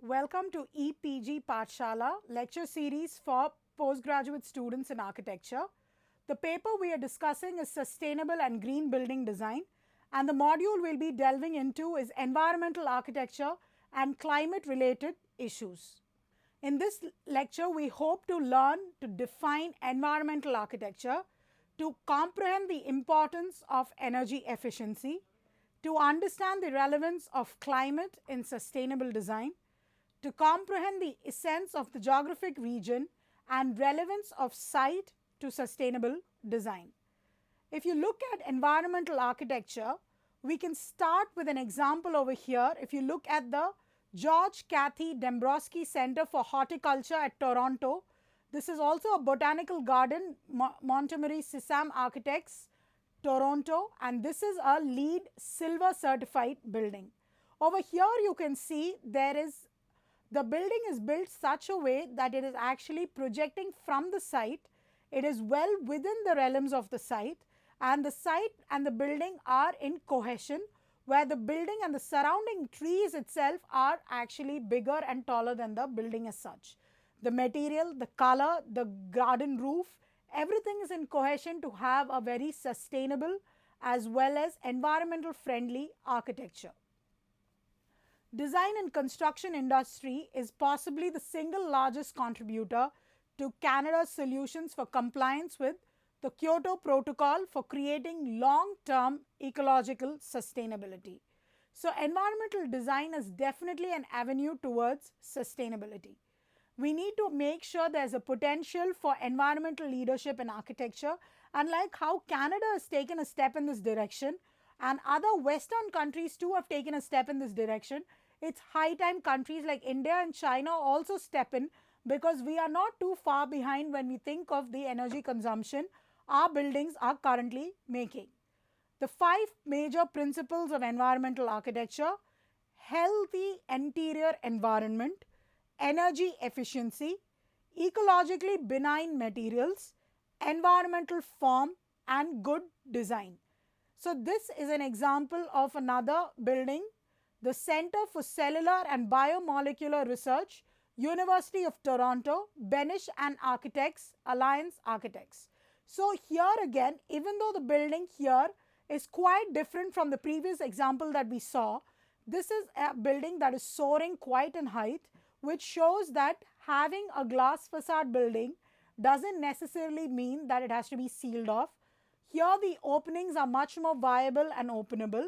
Welcome to EPG Pathshala lecture series for postgraduate students in architecture. The paper we are discussing is Sustainable and Green Building Design, and the module we'll be delving into is Environmental Architecture and Climate Related Issues. In this lecture, we hope to learn to define environmental architecture, to comprehend the importance of energy efficiency, to understand the relevance of climate in sustainable design, to comprehend the essence of the geographic region and relevance of site to sustainable design. If you look at environmental architecture, we can start with an example over here. If you look at the George Cathy Dombrowski Center for Horticulture at Toronto, this is also a botanical garden, Montgomery Sisam Architects, Toronto, and this is a LEED Silver certified building. Over here you can see the building is built such a way that it is actually projecting from the site. It is well within the realms of the site, and the site and the building are in cohesion, where the building and the surrounding trees itself are actually bigger and taller than the building as such. The material, the color, the garden roof, everything is in cohesion to have a very sustainable as well as environmental friendly architecture. Design and construction industry is possibly the single largest contributor to Canada's solutions for compliance with the Kyoto Protocol for creating long-term ecological sustainability. So, environmental design is definitely an avenue towards sustainability. We need to make sure there is a potential for environmental leadership in architecture, and like how Canada has taken a step in this direction and other Western countries too have taken a step in this direction, it's high time countries like India and China also step in, because we are not too far behind when we think of the energy consumption our buildings are currently making. The 5 major principles of environmental architecture: healthy interior environment, energy efficiency, ecologically benign materials, environmental form, and good design. So, this is an example of another building, the Center for Cellular and Biomolecular Research, University of Toronto, Benign and Architects, Alliance Architects. So, here again, even though the building here is quite different from the previous example that we saw, this is a building that is soaring quite in height, which shows that having a glass facade building doesn't necessarily mean that it has to be sealed off. Here the openings are much more viable and openable.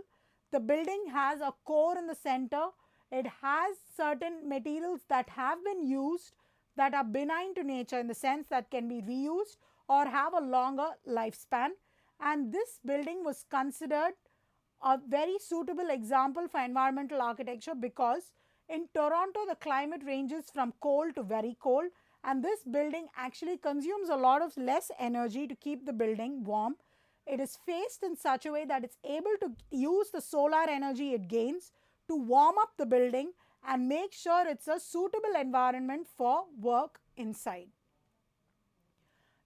The building has a core in the center. It has certain materials that have been used that are benign to nature, in the sense that can be reused or have a longer lifespan. And this building was considered a very suitable example for environmental architecture, because in Toronto the climate ranges from cold to very cold, and this building actually consumes a lot of less energy to keep the building warm. It is faced in such a way that it's able to use the solar energy it gains to warm up the building and make sure it's a suitable environment for work inside.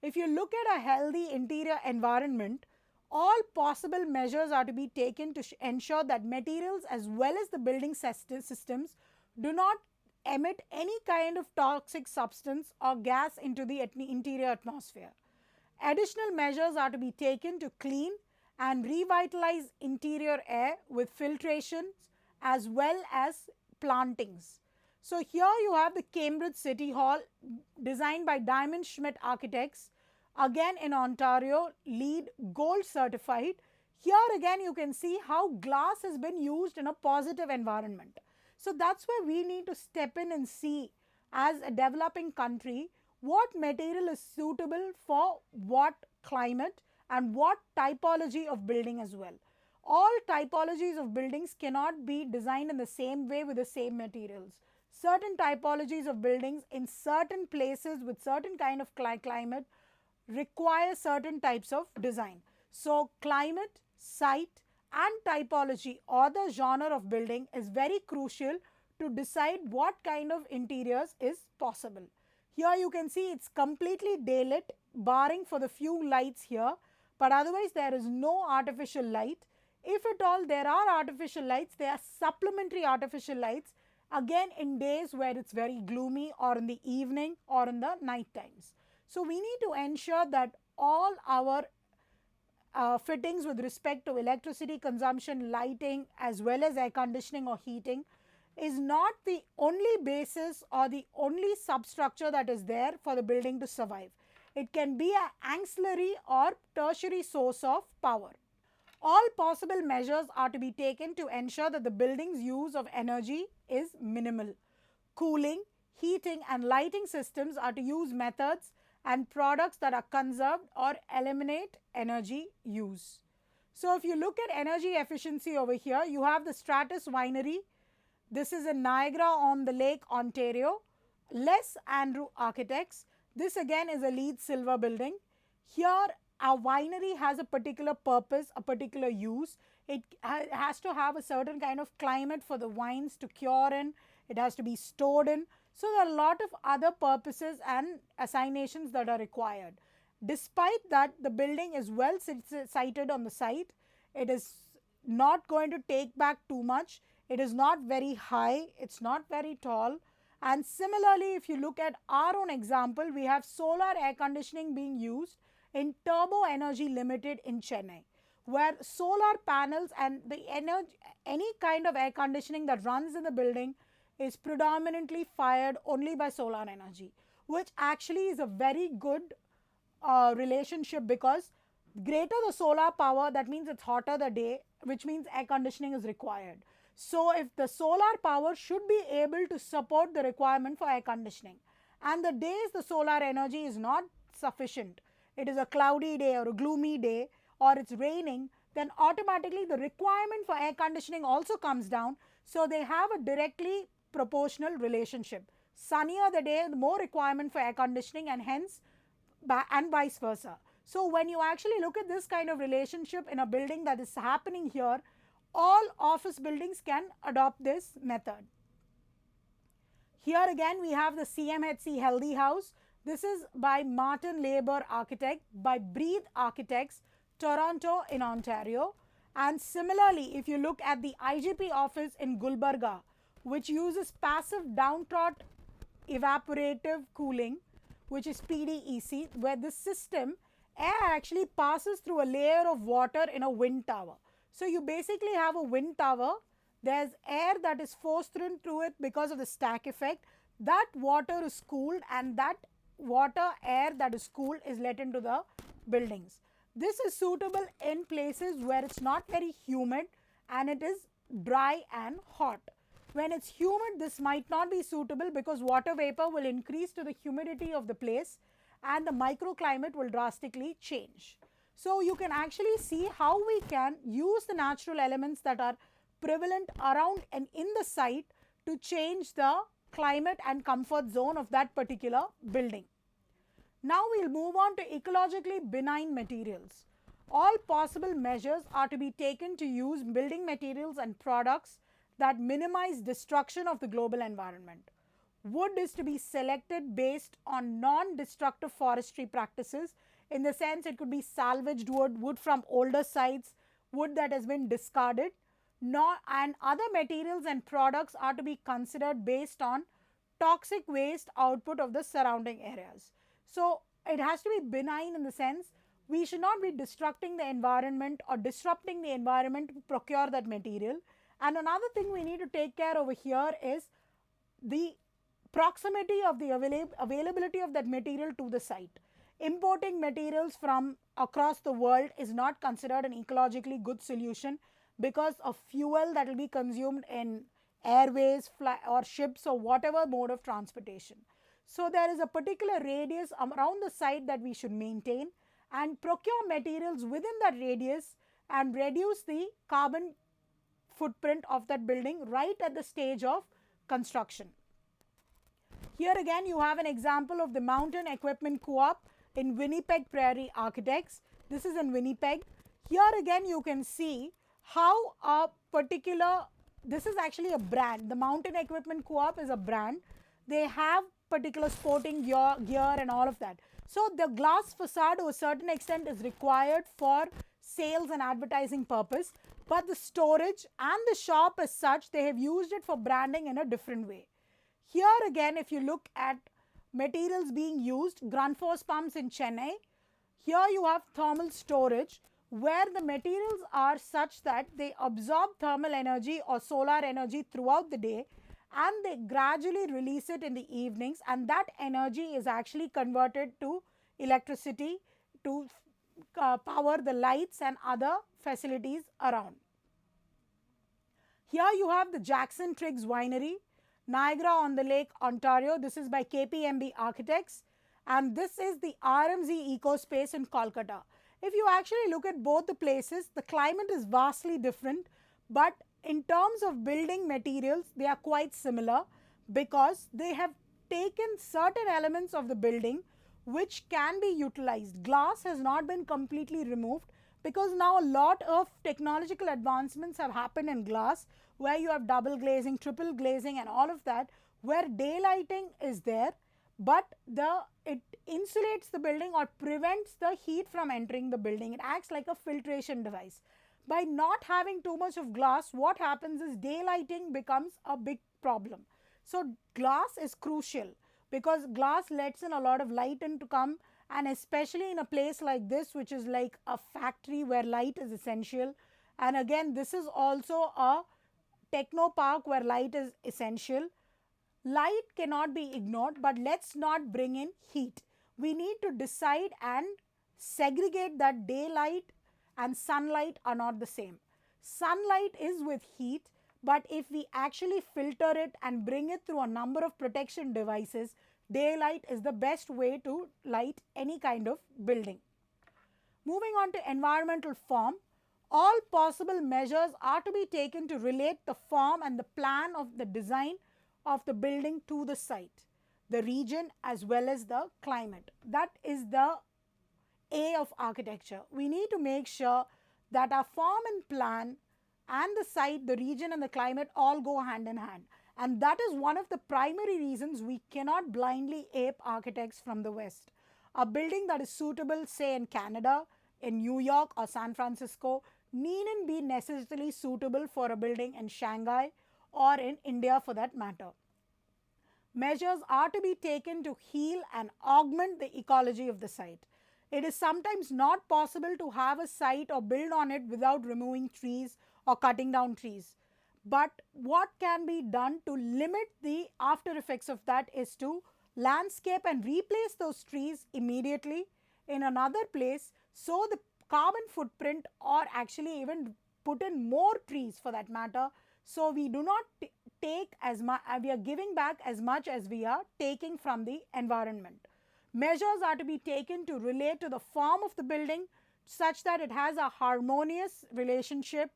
If you look at a healthy interior environment, all possible measures are to be taken to ensure that materials as well as the building systems do not emit any kind of toxic substance or gas into the interior atmosphere. Additional measures are to be taken to clean and revitalize interior air with filtrations as well as plantings. So, here you have the Cambridge City Hall, designed by Diamond Schmidt Architects, again in Ontario, LEED Gold certified. Here again you can see how glass has been used in a positive environment. So, that's where we need to step in and see, as a developing country, what material is suitable for what climate and what typology of building as well. All typologies of buildings cannot be designed in the same way with the same materials. Certain typologies of buildings in certain places with certain kind of climate require certain types of design. So, climate, site and typology or the genre of building is very crucial to decide what kind of interiors is possible. Here you can see it's completely daylit, barring for the few lights here, but otherwise there is no artificial light. If at all there are artificial lights, they are supplementary artificial lights, again in days where it's very gloomy, or in the evening, or in the night times. So we need to ensure that all our fittings with respect to electricity consumption, lighting, as well as air conditioning or heating is not the only basis or the only substructure that is there for the building to survive. It can be an ancillary or tertiary source of power. All possible measures are to be taken to ensure that the building's use of energy is minimal. Cooling, heating, and lighting systems are to use methods and products that are conserved or eliminate energy use. So if you look at energy efficiency over here, you have the Stratus Winery. This is in Niagara-on-the-Lake, Ontario. Les Andrew Architects. This again is a LEED Silver building. Here our winery has a particular purpose, a particular use. It has to have a certain kind of climate for the wines to cure in. It has to be stored in. So there are a lot of other purposes and assignations that are required. Despite that, the building is well sited on the site. It is not going to take back too much. It is not very high. It's not very tall. And similarly, if you look at our own example, we have solar air conditioning being used in Turbo Energy Limited in Chennai, where solar panels and the any kind of air conditioning that runs in the building is predominantly fired only by solar energy, which actually is a very good relationship, because greater the solar power, that means it's hotter the day, which means air conditioning is required. So if the solar power should be able to support the requirement for air conditioning, and the days the solar energy is not sufficient, it is a cloudy day or a gloomy day, or it's raining, then automatically the requirement for air conditioning also comes down. So they have a directly proportional relationship. Sunnier the day, the more requirement for air conditioning, and hence and vice versa. So when you actually look at this kind of relationship in a building that is happening here, all office buildings can adopt this method. Here again we have the CMHC Healthy House. This is by Martin Labour Architect, by Breathe Architects, Toronto in Ontario. And similarly, if you look at the IGP office in Gulbarga, which uses passive downtrot evaporative cooling, which is PDEC, where this system, air actually passes through a layer of water in a wind tower. So you basically have a wind tower, there's air that is forced through it because of the stack effect. That water is cooled, and that water air that is cooled is let into the buildings. This is suitable in places where it's not very humid and it is dry and hot. When it's humid, this might not be suitable because water vapor will increase to the humidity of the place and the microclimate will drastically change. So you can actually see how we can use the natural elements that are prevalent around and in the site to change the climate and comfort zone of that particular building. Now we'll move on to ecologically benign materials. All possible measures are to be taken to use building materials and products that minimize destruction of the global environment. Wood is to be selected based on non-destructive forestry practices. In the sense, it could be salvaged wood, wood from older sites, wood that has been discarded, and other materials and products are to be considered based on toxic waste output of the surrounding areas. So it has to be benign in the sense we should not be destructing the environment or disrupting the environment to procure that material. And another thing we need to take care over here is the proximity of the availability of that material to the site. Importing materials from across the world is not considered an ecologically good solution because of fuel that will be consumed in airways or ships or whatever mode of transportation. So there is a particular radius around the site that we should maintain and procure materials within that radius and reduce the carbon footprint of that building right at the stage of construction. Here again you have an example of the Mountain Equipment Co-op in Winnipeg Prairie Architects. This is in Winnipeg. Here again you can see how a particular, this is actually a brand. The Mountain Equipment Co-op is a brand. They have particular sporting gear and all of that. So the glass facade to a certain extent is required for sales and advertising purpose. but the storage and the shop is such they have used it for branding in a different way. Here again, if you look at materials being used, Grundfos pumps in Chennai, here you have thermal storage where the materials are such that they absorb thermal energy or solar energy throughout the day and they gradually release it in the evenings, and that energy is actually converted to electricity to power the lights and other facilities around. Here you have the Jackson Triggs Winery, Niagara-on-the-Lake, Ontario. This is by KPMB Architects, and this is the RMZ Eco Space in Kolkata. If you actually look at both the places, the climate is vastly different, but in terms of building materials, they are quite similar because they have taken certain elements of the building which can be utilized. Glass has not been completely removed because now a lot of technological advancements have happened in glass where you have double glazing, triple glazing and all of that, where daylighting is there, but it insulates the building or prevents the heat from entering the building. It acts like a filtration device. By not having too much of glass, what happens is daylighting becomes a big problem. So glass is crucial because glass lets in a lot of light in to come, and especially in a place like this, which is like a factory where light is essential. And again, this is also a techno park where light is essential. Light cannot be ignored, but let's not bring in heat. We need to decide and segregate that daylight and sunlight are not the same. Sunlight is with heat, but if we actually filter it and bring it through a number of protection devices, daylight is the best way to light any kind of building. Moving on to environmental form, all possible measures are to be taken to relate the form and the plan of the design of the building to the site, the region as well as the climate. That is the A of architecture. We need to make sure that our form and plan and the site, the region and the climate all go hand in hand. And that is one of the primary reasons we cannot blindly ape architects from the West. A building that is suitable, say in Canada, in New York or San Francisco, needn't be necessarily suitable for a building in Shanghai or in India for that matter. Measures are to be taken to heal and augment the ecology of the site. It is sometimes not possible to have a site or build on it without removing trees or cutting down trees. But what can be done to limit the after effects of that is to landscape and replace those trees immediately in another place, so the carbon footprint, or actually even put in more trees for that matter, so we do not take as much, we are giving back as much as we are taking from the environment. Measures are to be taken to relate to the form of the building such that it has a harmonious relationship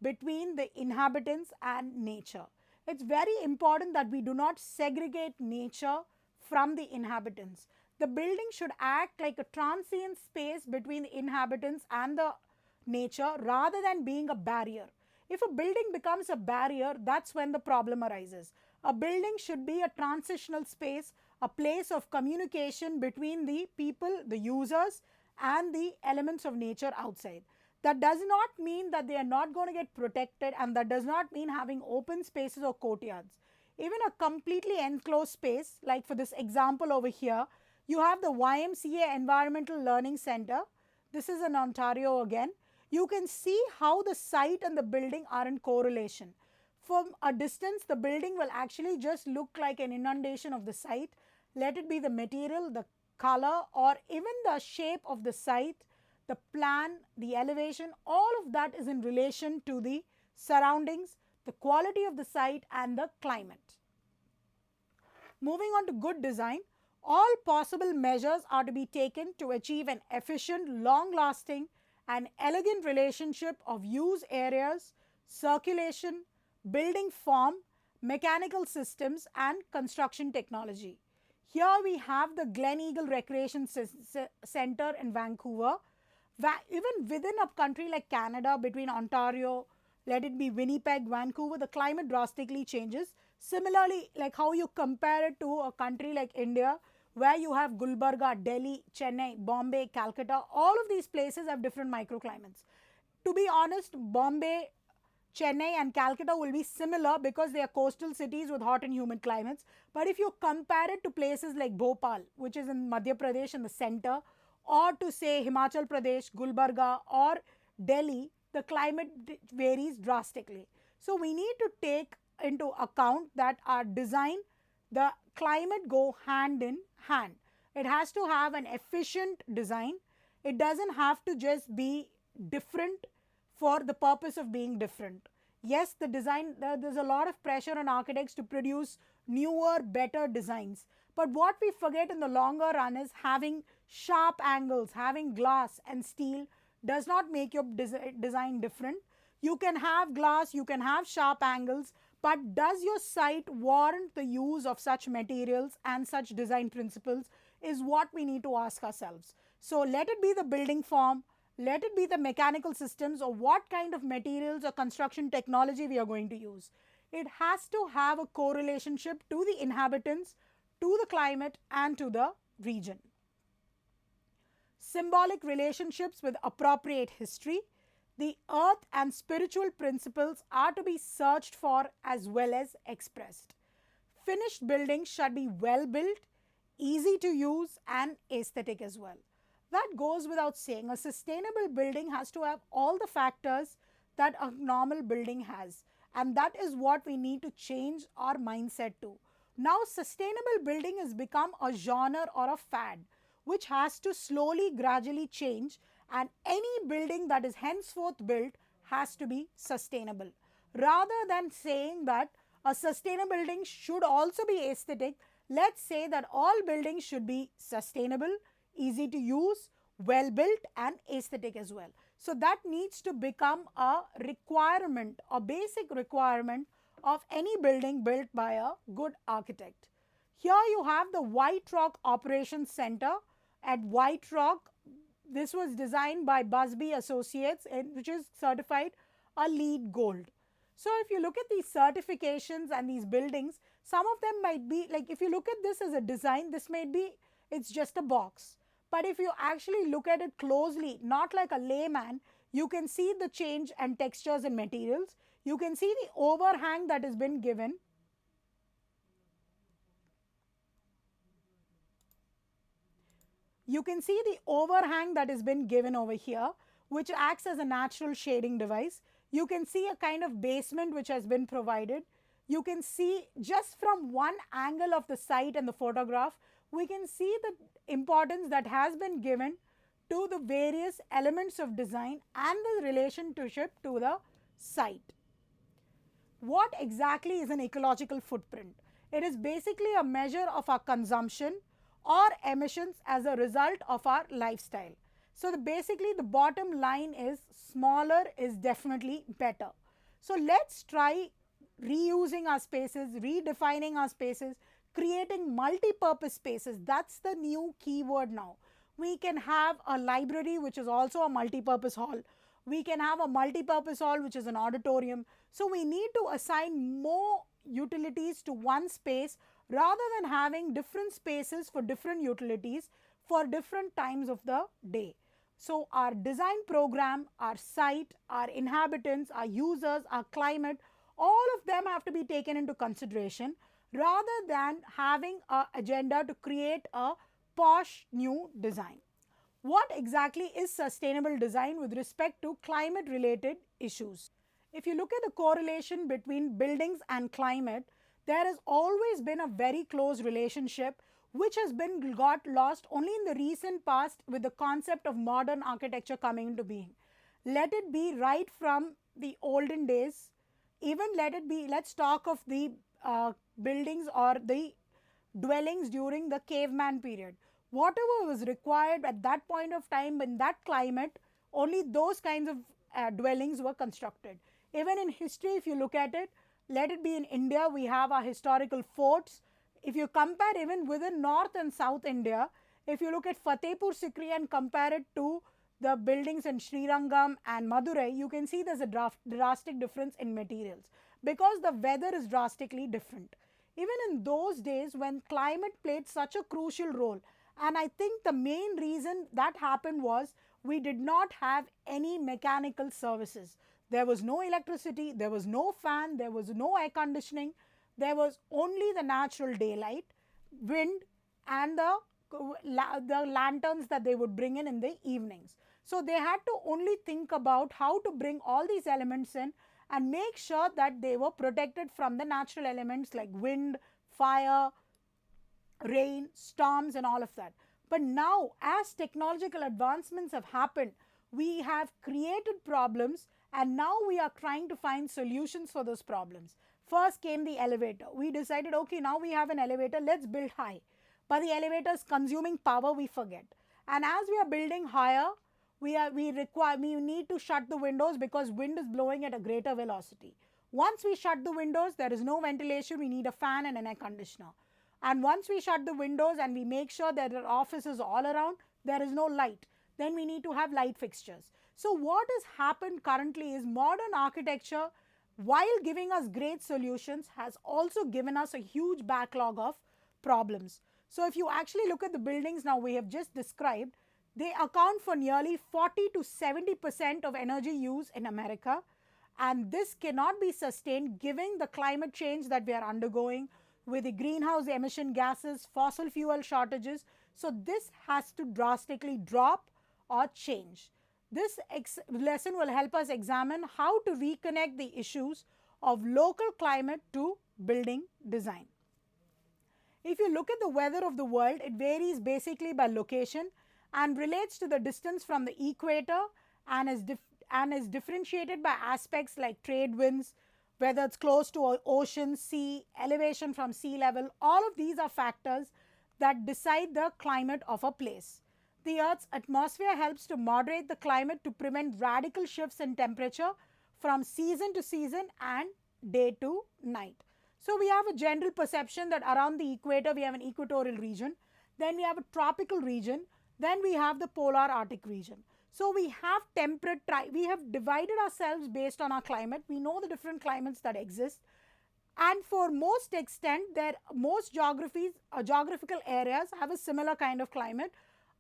between the inhabitants and nature. It's very important that we do not segregate nature from the inhabitants. The building should act like a transient space between the inhabitants and the nature rather than being a barrier. If a building becomes a barrier, that's when the problem arises. A building should be a transitional space, a place of communication between the people, the users, and the elements of nature outside. That does not mean that they are not going to get protected, and that does not mean having open spaces or courtyards. Even a completely enclosed space, like for this example over here, you have the YMCA Environmental Learning Center. This is in Ontario again. You can see how the site and the building are in correlation. From a distance, the building will actually just look like an inundation of the site. Let it be the material, the color, or even the shape of the site, the plan, the elevation, all of that is in relation to the surroundings, the quality of the site and the climate. Moving on to good design, all possible measures are to be taken to achieve an efficient, long-lasting and elegant relationship of use areas, circulation, building form, mechanical systems and construction technology. Here we have the Glen Eagle Recreation Center in Vancouver. Even within a country like Canada, between Ontario, let it be Winnipeg, Vancouver, the climate drastically changes. Similarly, like how you compare it to a country like India, where you have Gulbarga, Delhi, Chennai, Bombay, Calcutta, all of these places have different microclimates. To be honest, Bombay, Chennai and Calcutta will be similar because they are coastal cities with hot and humid climates. But if you compare it to places like Bhopal, which is in Madhya Pradesh in the center, or to say Himachal Pradesh, Gulbarga, or Delhi, the climate varies drastically. So we need to take into account that our design, the climate go hand in hand. It has to have an efficient design. It doesn't have to just be different for the purpose of being different. Yes, the design, there's a lot of pressure on architects to produce newer, better designs. But what we forget in the longer run is having sharp angles, having glass and steel does not make your design different. You can have glass, you can have sharp angles, but does your site warrant the use of such materials and such design principles is what we need to ask ourselves. So let it be the building form, let it be the mechanical systems, or what kind of materials or construction technology we are going to use. It has to have a correlationship to the inhabitants, to the climate, and to the region. Symbolic relationships with appropriate history. The earth and spiritual principles are to be searched for as well as expressed. Finished buildings should be well built, easy to use, and aesthetic as well. That goes without saying. A sustainable building has to have all the factors that a normal building has, and that is what we need to change our mindset to. Now, sustainable building has become a genre or a fad which has to slowly, gradually change, and any building that is henceforth built has to be sustainable. Rather than saying that a sustainable building should also be aesthetic, let's say that all buildings should be sustainable, easy to use, well built, and aesthetic as well. So that needs to become a requirement, a basic requirement of any building built by a good architect. Here you have the White Rock Operations Center at White Rock. This was designed by Busby Associates, which is certified a LEED Gold. So if you look at these certifications and these buildings, some of them might be like, if you look at this as a design, this may be, it's just a box. But if you actually look at it closely, not like a layman, you can see the change and textures and materials. You can see the overhang that has been given. You can see the overhang that has been given over here, which acts as a natural shading device. You can see a kind of basement which has been provided. You can see just from one angle of the site and the photograph, we can see the importance that has been given to the various elements of design and the relationship to the site. What exactly is an ecological footprint? It is basically a measure of our consumption or emissions as a result of our lifestyle. So basically the bottom line is smaller is definitely better. So let's try reusing our spaces, redefining our spaces, creating multi-purpose spaces. That's the new keyword now. We can have a library which is also a multi-purpose hall. We can have a multi-purpose hall which is an auditorium. So we need to assign more utilities to one space rather than having different spaces for different utilities for different times of the day. So our design program, our site, our inhabitants, our users, our climate, all of them have to be taken into consideration rather than having an agenda to create a posh new design. What exactly is sustainable design with respect to climate related issues? If you look at the correlation between buildings and climate, there has always been a very close relationship which has been got lost only in the recent past with the concept of modern architecture coming into being. Let it be right from the olden days, even let it be, let's talk of the buildings or the dwellings during the caveman period. Whatever was required at that point of time in that climate, only those kinds of dwellings were constructed. Even in history, if you look at it, let it be in India, we have our historical forts. If you compare even within North and South India, if you look at Fatehpur Sikri and compare it to the buildings in Srirangam and Madurai, you can see there's a drastic difference in materials because the weather is drastically different. Even in those days when climate played such a crucial role, and I think the main reason that happened was we did not have any mechanical services. There was no electricity, there was no fan, there was no air conditioning, there was only the natural daylight, wind, and the lanterns that they would bring in the evenings. So they had to only think about how to bring all these elements in and make sure that they were protected from the natural elements like wind, fire, rain, storms, and all of that. But now, as technological advancements have happened, we have created problems, and now we are trying to find solutions for those problems. First came the elevator. We decided, okay, now we have an elevator, let's build high. But the elevator is consuming power, we forget. And as we are building higher, we need to shut the windows because wind is blowing at a greater velocity. Once we shut the windows, there is no ventilation, we need a fan and an air conditioner. And once we shut the windows and we make sure that there are offices all around, there is no light. Then we need to have light fixtures. So what has happened currently is modern architecture, while giving us great solutions, has also given us a huge backlog of problems. So if you actually look at the buildings now we have just described, they account for nearly 40 to 70% of energy use in America. And this cannot be sustained given the climate change that we are undergoing with the greenhouse emission gases, fossil fuel shortages. So this has to drastically drop or change. This lesson will help us examine how to reconnect the issues of local climate to building design. If you look at the weather of the world, it varies basically by location and relates to the distance from the equator and is differentiated by aspects like trade winds, whether it's close to ocean, sea, elevation from sea level. All of these are factors that decide the climate of a place. The Earth's atmosphere helps to moderate the climate to prevent radical shifts in temperature from season to season and day to night. So we have a general perception that around the equator we have an equatorial region, then we have a tropical region, then we have the polar Arctic region. So we have temperate, we have divided ourselves based on our climate. We know the different climates that exist. And for most extent, most geographical areas have a similar kind of climate,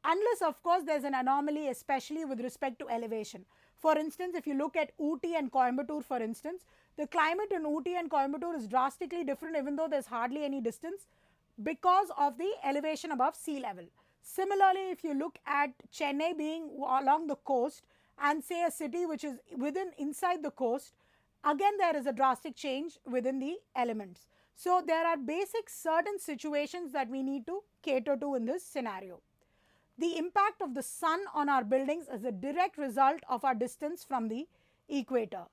unless of course there's an anomaly, especially with respect to elevation. For instance, if you look at Ooty and Coimbatore, for instance, the climate in Ooty and Coimbatore is drastically different even though there's hardly any distance because of the elevation above sea level. Similarly, if you look at Chennai being along the coast and say a city which is inside the coast, again there is a drastic change within the elements. So there are basic certain situations that we need to cater to in this scenario. The impact of the sun on our buildings is a direct result of our distance from the equator.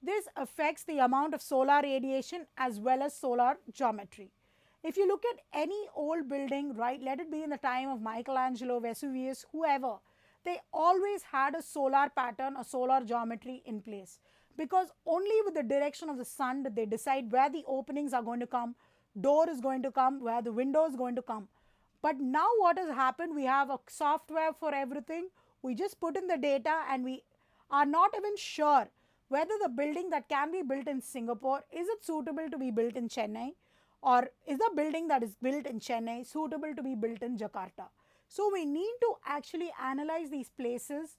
This affects the amount of solar radiation as well as solar geometry. If you look at any old building, right, let it be in the time of Michelangelo, Vesuvius, whoever, they always had a solar pattern, a solar geometry in place, because only with the direction of the sun did they decide where the openings are going to come, door is going to come, where the window is going to come. But now what has happened, we have a software for everything. We just put in the data and we are not even sure whether the building that can be built in Singapore, is it suitable to be built in Chennai, or is the building that is built in Chennai suitable to be built in Jakarta. So we need to actually analyze these places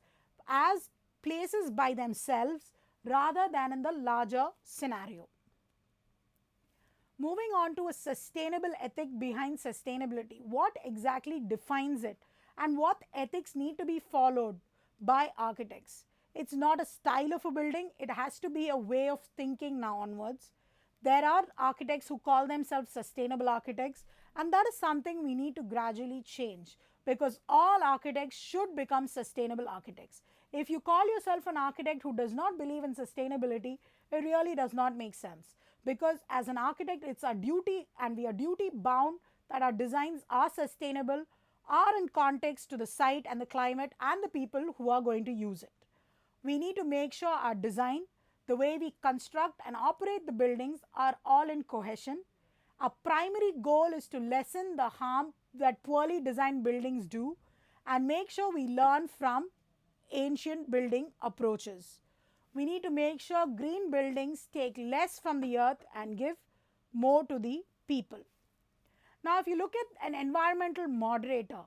as places by themselves rather than in the larger scenario. Moving on to a sustainable ethic behind sustainability. What exactly defines it and what ethics need to be followed by architects? It's not a style of a building, it has to be a way of thinking now onwards. There are architects who call themselves sustainable architects, and that is something we need to gradually change, because all architects should become sustainable architects. If you call yourself an architect who does not believe in sustainability, it really does not make sense, because as an architect it's our duty, and we are duty bound that our designs are sustainable, are in context to the site and the climate and the people who are going to use it. We need to make sure our design, the way we construct and operate the buildings, are all in cohesion. Our primary goal is to lessen the harm that poorly designed buildings do and make sure we learn from ancient building approaches. We need to make sure green buildings take less from the earth and give more to the people. Now, if you look at an environmental moderator,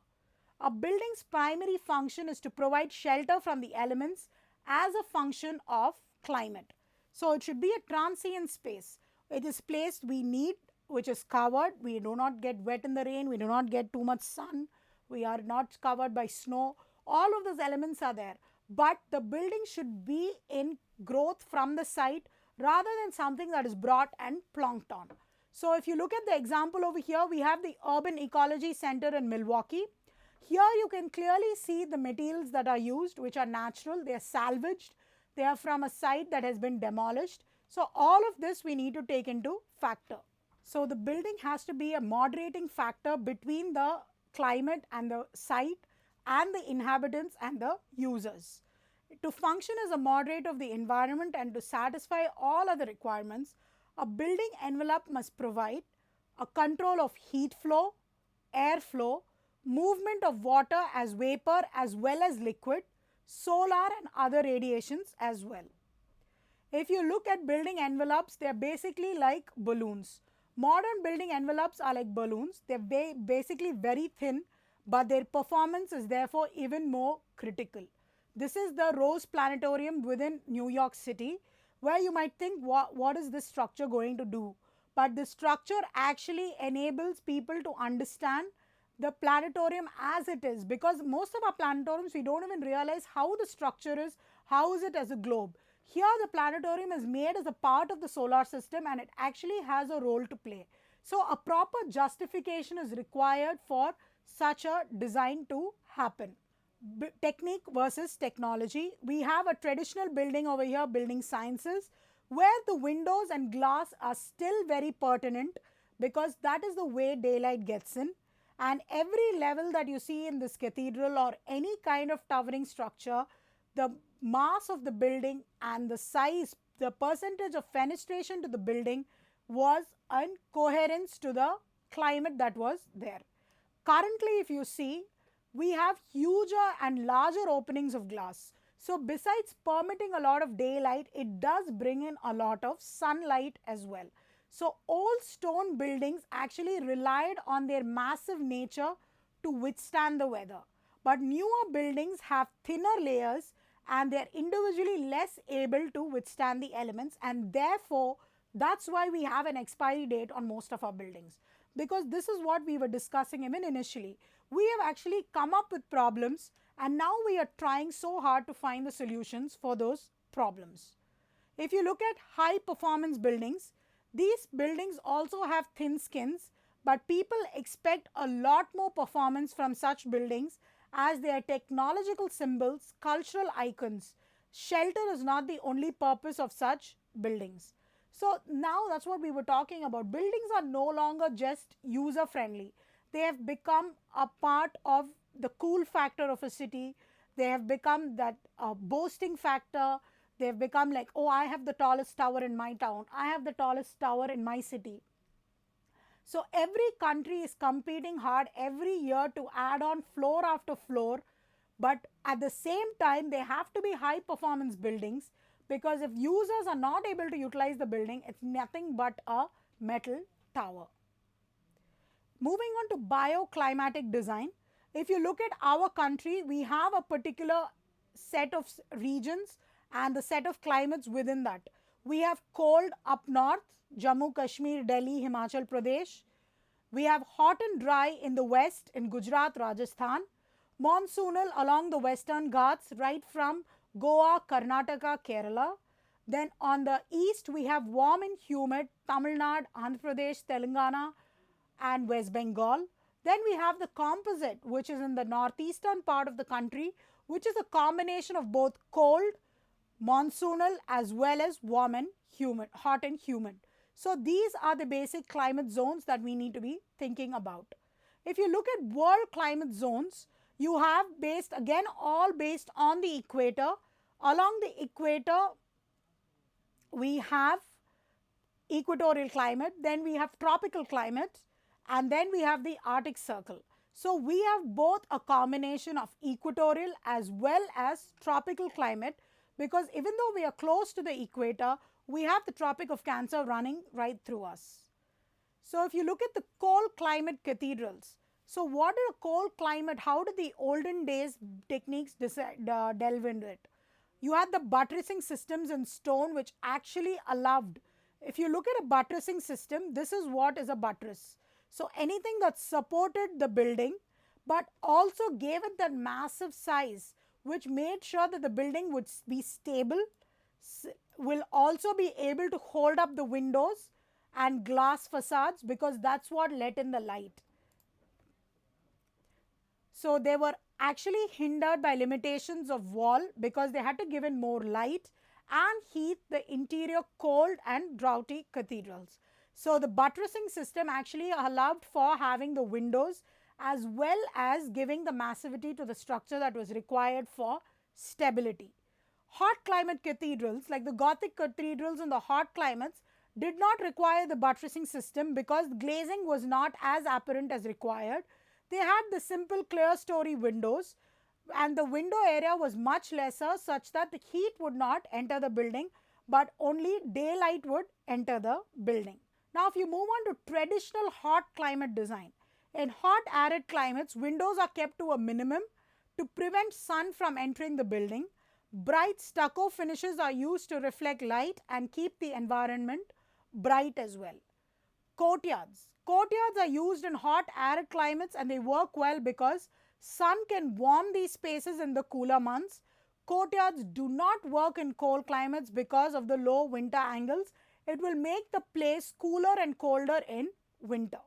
A building's primary function is to provide shelter from the elements as a function of climate. So it should be a transient space. It is place we need, which is covered. We do not get wet in the rain. We do not get too much sun. We are not covered by snow. All of those elements are there. But the building should be in growth from the site rather than something that is brought and plonked on. So if you look at the example over here, we have the Urban Ecology Center in Milwaukee. Here you can clearly see the materials that are used, which are natural. They are salvaged. They are from a site that has been demolished. So all of this we need to take into factor. So the building has to be a moderating factor between the climate and the site and the inhabitants and the users. To function as a moderator of the environment and to satisfy all other requirements, a building envelope must provide a control of heat flow, air flow, movement of water as vapor as well as liquid, solar and other radiations as well. If you look at building envelopes, they are basically like balloons. Modern building envelopes are like balloons. They are basically very thin, but their performance is therefore even more critical. This is the Rose Planetarium within New York City, where you might think, what is this structure going to do? But this structure actually enables people to understand the planetarium as it is, because most of our planetariums, we don't even realize how the structure is, how is it as a globe. Here the planetarium is made as a part of the solar system and it actually has a role to play. So a proper justification is required for such a design to happen. Technique versus technology. We have a traditional building over here, building sciences, where the windows and glass are still very pertinent because that is the way daylight gets in. And every level that you see in this cathedral or any kind of towering structure, the mass of the building and the size, the percentage of fenestration to the building was in coherence to the climate that was there. Currently, if you see, we have huger and larger openings of glass. So besides permitting a lot of daylight, it does bring in a lot of sunlight as well. So old stone buildings actually relied on their massive nature to withstand the weather. But newer buildings have thinner layers and they are individually less able to withstand the elements, and therefore that's why we have an expiry date on most of our buildings. Because this is what we were discussing even initially. We have actually come up with problems and now we are trying so hard to find the solutions for those problems. If you look at high performance buildings, these buildings also have thin skins, but people expect a lot more performance from such buildings as they are technological symbols, cultural icons. Shelter is not the only purpose of such buildings. So now that's what we were talking about. Buildings are no longer just user friendly. They have become a part of the cool factor of a city. They have become that boasting factor. They have become like, oh, I have the tallest tower in my town. I have the tallest tower in my city. So every country is competing hard every year to add on floor after floor. But at the same time, they have to be high performance buildings, because if users are not able to utilize the building, it's nothing but a metal tower. Moving on to bioclimatic design. If you look at our country, we have a particular set of regions and the set of climates within that. We have cold up north, Jammu, Kashmir, Delhi, Himachal Pradesh. We have hot and dry in the west in Gujarat, Rajasthan. Monsoonal along the western Ghats right from Goa, Karnataka, Kerala. Then on the east we have warm and humid Tamil Nadu, Andhra Pradesh, Telangana and West Bengal. Then we have the composite, which is in the northeastern part of the country, which is a combination of both cold, monsoonal as well as warm and humid, hot and humid. So these are the basic climate zones that we need to be thinking about. If you look at world climate zones, you have all based on the equator. Along the equator, we have equatorial climate, then we have tropical climate, and then we have the Arctic Circle. So we have both a combination of equatorial as well as tropical climate, because even though we are close to the equator, we have the Tropic of Cancer running right through us. So if you look at the cold climate cathedrals, So what did a cold climate, how did the olden days techniques delve into it? You had the buttressing systems in stone which actually allowed, if you look at a buttressing system, this is what is a buttress. So anything that supported the building but also gave it that massive size which made sure that the building would be stable, will also be able to hold up the windows and glass facades because that's what let in the light. So they were actually hindered by limitations of wall because they had to give in more light and heat the interior cold and draughty cathedrals. So the buttressing system actually allowed for having the windows as well as giving the massivity to the structure that was required for stability. Hot climate cathedrals, like the Gothic cathedrals in the hot climates, did not require the buttressing system because glazing was not as apparent as required. They had the simple clear story windows and the window area was much lesser such that the heat would not enter the building but only daylight would enter the building. Now if you move on to traditional hot climate design, in hot arid climates windows are kept to a minimum to prevent sun from entering the building. Bright stucco finishes are used to reflect light and keep the environment bright as well. Courtyards. Courtyards are used in hot arid climates and they work well because sun can warm these spaces in the cooler months. Courtyards do not work in cold climates because of the low winter angles. It will make the place cooler and colder in winter.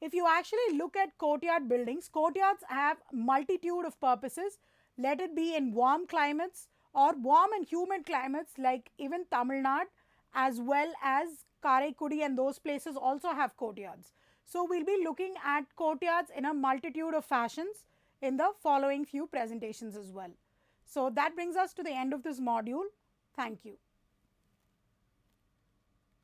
If you actually look at courtyard buildings, courtyards have multitude of purposes. Let it be in warm climates or warm and humid climates like even Tamil Nadu as well as Karaikudi, and those places also have courtyards. So we'll be looking at courtyards in a multitude of fashions in the following few presentations as well. So that brings us to the end of this module. Thank you.